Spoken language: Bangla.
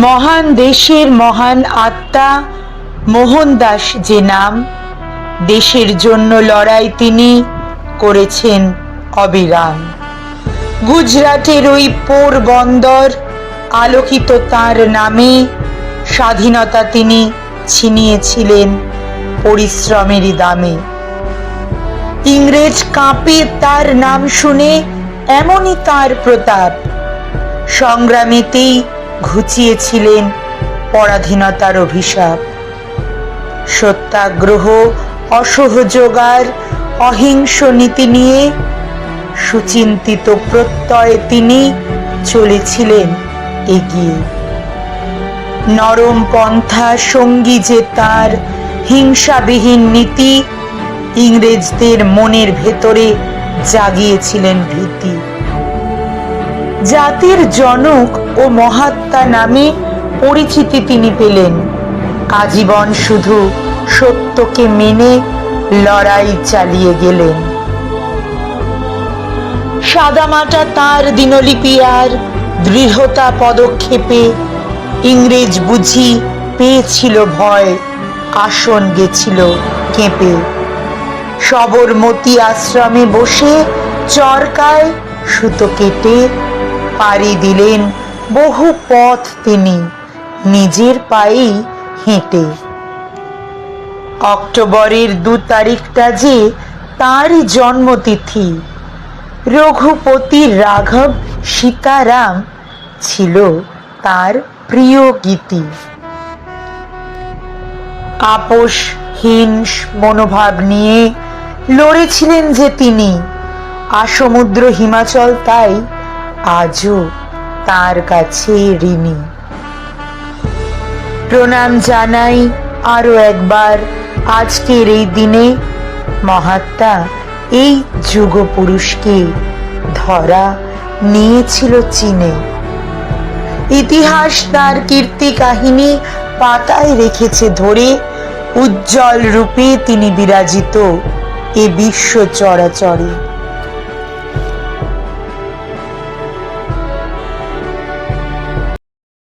মহান দেশের মহান আত্মা মোহনদাস যে নাম, দেশের জন্য লড়াই তিনি করেছেন অবিরাম। গুজরাটের ওই পোরবন্দর আলোকিত তার নামে, স্বাধীনতা তিনি ছিনিয়েছিলেন পরিশ্রমেরই দামে। ইংরেজ কাঁপে তার নাম শুনে, এমনই তার প্রতাপ। সংগ্রামেতেই ঘুচিয়েছিলেন পরাধীনতার অভিশাপ। সত্যাগ্রহ, অসহযোগার অহিংস নীতি নিয়ে সুচিন্তিত প্রত্যয়ে তিনি চলেছিলেন এগিয়ে। নরম পন্থা সঙ্গী যে তার হিংসাবিহীন নীতি, ইংরেজদের মনের ভেতরে জাগিয়েছিলেন ভীতি। জাতির জনক ও মহাত্মা নামে পরিচিতি তিনি পেলেন। আজীবন শুধু সত্যকে মেনে লড়াই চালিয়ে গেলেন। সাদামাটা তার দিনলিপি আর দৃঢ়তা পদক্ষেপে, ইংরেজ বুঝি পেয়েছিল ভয়, আসন গেছিল কেঁপে। সবরমতী আশ্রমে বসে চরকায় সুতো কেটে পাড়ি দিলেন বহু পথ তিনি নিজের পায়েই হেঁটে। অক্টোবরের 2 তারিখটা যে তাঁরই জন্মতিথি। রঘুপতি রাঘব সীতারাম ছিল তার প্রিয় গীতি। আপোষহীন মনোভাব নিয়ে লড়েছিলেন যে তিনি, আসমুদ্র হিমাচল তাই আজও তার কাছে ঋণী। প্রণাম জানাই আরো একবার আজকের এই দিনে মহাত্মা এই যুগ পুরুষকে ধরা নিয়েছিল চীনে। ইতিহাস তার কীর্তি কাহিনী পাতায় রেখেছে ধরে, উজ্জ্বল রূপে তিনি বিরাজিত এ বিশ্ব চরাচরে।